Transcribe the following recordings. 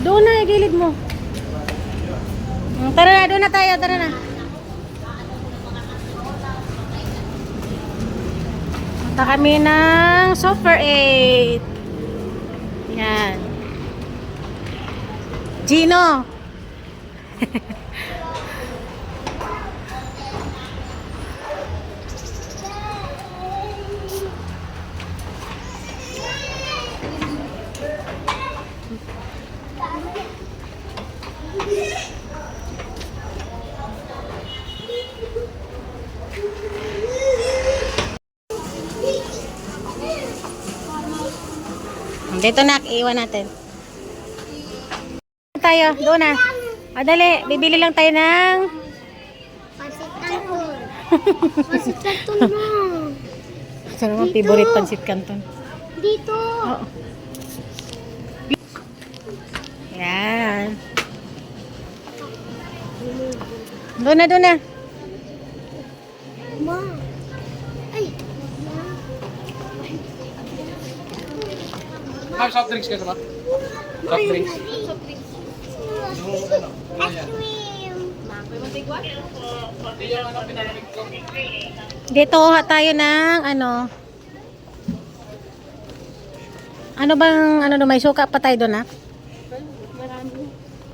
Doon na, igilid mo. Tara na, doon na tayo, tara na. Punta kami ng Super 8. Yan. Gino. Dito na, iwan natin. Tayo, doon na. Dali, bibili lang tayo ng Pansit Canton. Pansit Canton na. saan naman favorite pansit canton? Dito. Oo. Yan. Doon na, doon na. Ma. Ay. Soft drinks ka ba? Soft drinks. Ice cream. Dito tayo ng ano. Ano bang ano may suka pa tayo doon, ha?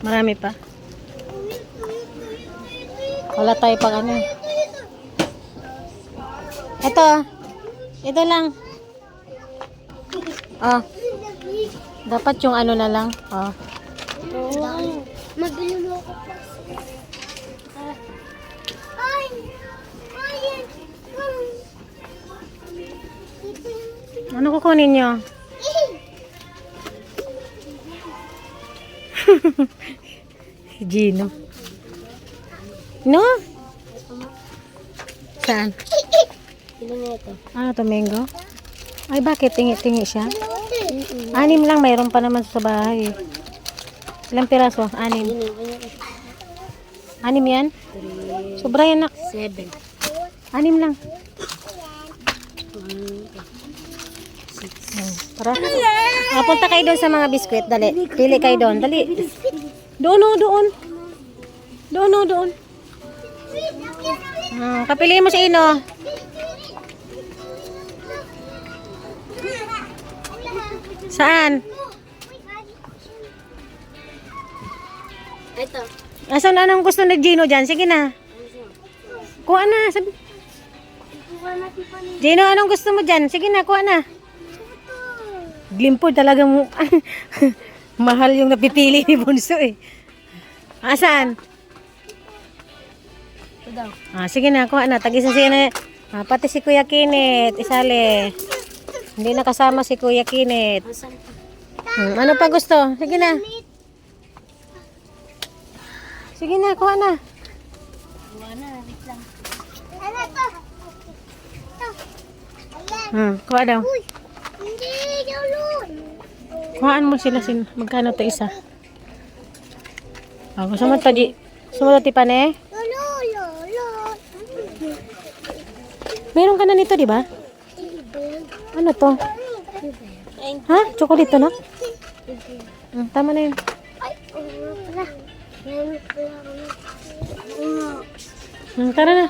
Marami pa. Wala tayo pang ano. Ito lang. Oh. Dapat yung ano na lang. Oh. Mabili mo ako pa. Ay. Ay. Ano kukunin nyo? Gino. No? Saan? Sino nga ito? Ano to, mango? Ay, bakit? Tingi-tingi siya? 6 lang, mayroon pa naman sa bahay. Ilang piraso? 6. 6 yan? Sobra yan, nak. 7. 6 lang. Tara. Punta kayo doon sa mga biskwit. Dali. Pili kayo doon. Dali. Doon o, doon. Doon o, doon. Kapiliin mo si Ino. Saan? Ito. Asan na anong gusto ni Gino dyan? Sige na. Kuha na. Sabi. Gino, anong gusto mo dyan? Sige na, kuha na. Glimpod talagang mahal yung napipili ni Bunso eh. Asan? Ito daw. Sige na, kuha na. Tagisan siya na. Pati si Kuya Kinit. Isali. Hindi nakasama si Kuya Kinit. Ano pa gusto? Sige na. Sige na, kuha na. Wala, wait lang. Ano to? Kuha daw. Uy, hindi, yulun. Kuhaan mo sila magkano to isa? Gusto mo to di? Gusto mo to tipan eh? Lolo. Meron ka na nito, di ba? Ano to? Ha? Chocolate to, no? Tama na yun. Ay, pala. Meron pala ako. Tara na.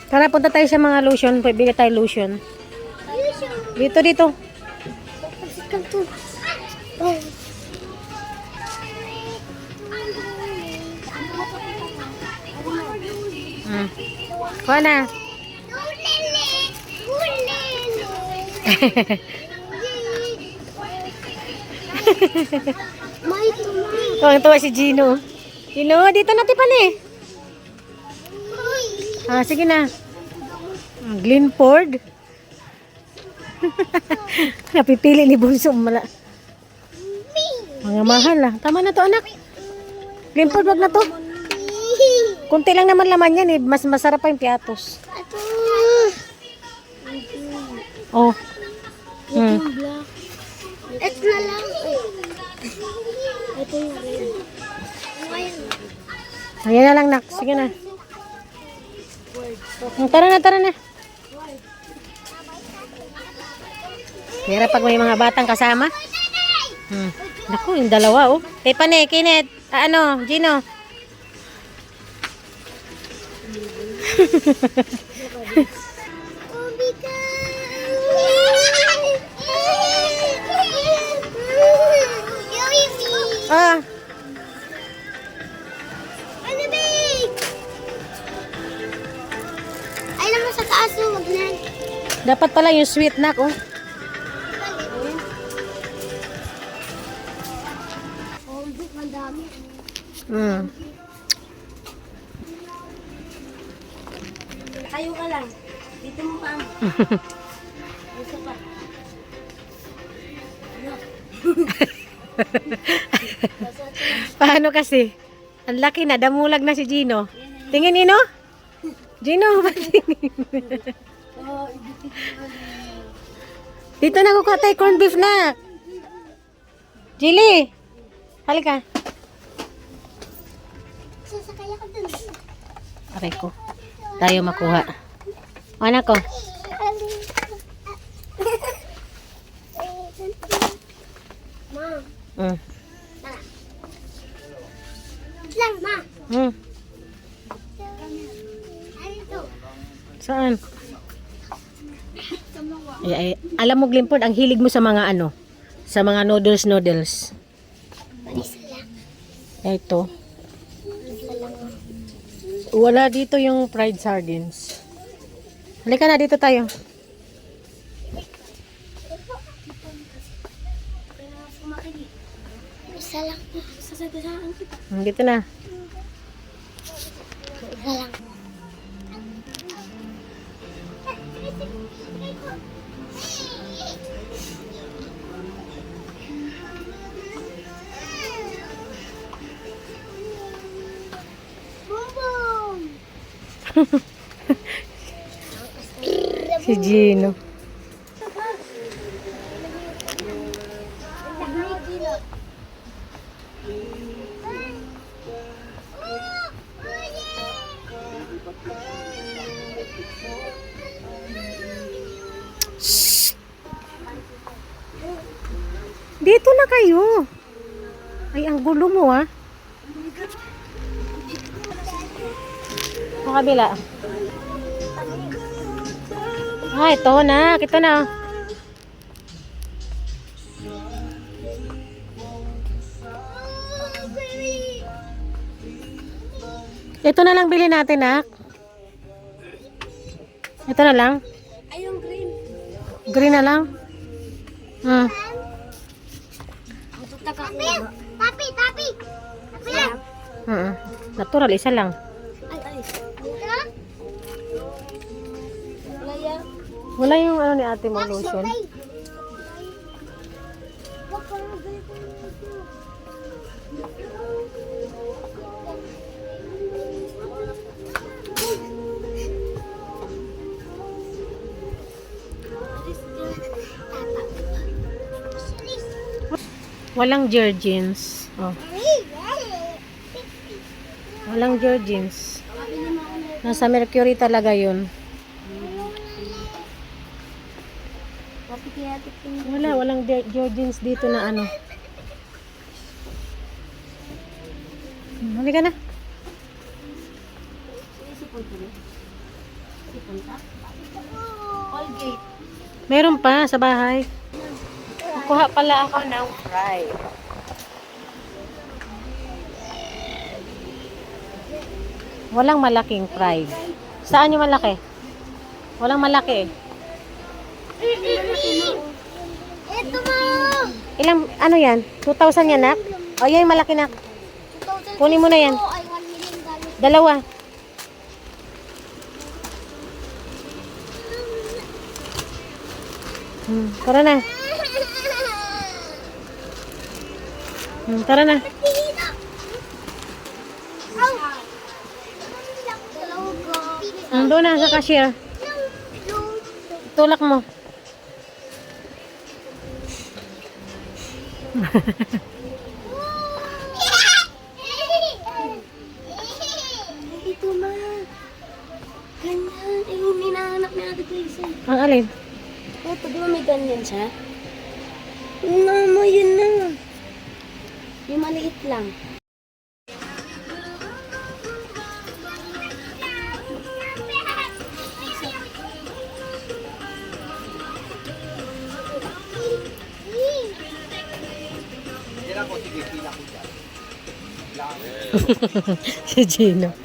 Tara, punta tayo sa mga lotion. Bili tayo lotion. Dito. Pasikan to. Oh. Kuha na. May tumay. Tuwang-tuwa si Gino. Gino, dito na tipan eh. Sige na. Glenford. Napipili ni Bunso. Mga mahal ah. Tama na to, anak. Glenford, wag na to. Kunti lang naman laman yan eh. Mas masarap pa yung piatos. Oh. Yung black. Ito na lang. Ito yung red. Ayan na lang, nak. Sige na. Tara na, tara na. Mira pag may mga batang kasama. Naku, yung dalawa oh. Pane, Kinet. Ano, Gino? Ah. Ano ba? Ay naman sa taas yung wag na. Dapat pala yung sweet nak oh. Oh, madami. Tayo ka lang. Dito mo pa. Dito pa. Paano kasi? Ang laki na, damulag na si Gino. Tingin Nino? Gino, patingin. Dito na kukuha tayo corned beef na. Jilly, halika. Sasakay ako dun. Aray ko. Tayo makuha. Anak ko. Ma. Mm. Lang, ma. Mm. Ano ito? Saan? Ay, alam mo Glimpod, ang hilig mo sa mga ano? Sa mga noodles. Panis lang. Ito. Wala dito yung fried sardines. Halika na, dito tayo. Isa lang. Sasagasaan kita. Dito na. Isa lang. Boom! Si Gino. Dito na kayo. Ay, ang gulo mo ah. Sa kabila. Ah, ito na. Ito na. Ito na lang bilhin natin, nak. Ito na lang. Ay, yung green. Green na lang. Hmm. Papi! Papi! Papi! Papi lang! Natural, isa lang. Ay! Dito? Wala yan. Wala yung ano ni ate mo, lotion. Wag ka lang ganito. Walang Jergens. Oh. Walang Jergens. Nasa Mercury talaga yun. Walang Jergens dito na ano. Halika na. Meron pa sa bahay. Kuha pala ako ng fry. Walang malaking fry. Saan yung malaki? Walang malaki eh. Ito mo! Ilang, ano yan? 2,000 yan, nak? O, yan yung malaki, nak. Kunin mo na yan. Ay, 1 million dollars. Dalawa. Tara na. Tara na. Doon na sa cashier. Tulak mo. Ito ma. Ganyan. Ate Gracie. Ang alin? Ito, di ba may ganyan siya? No, yun na. Yung maliit lang. Si Gino.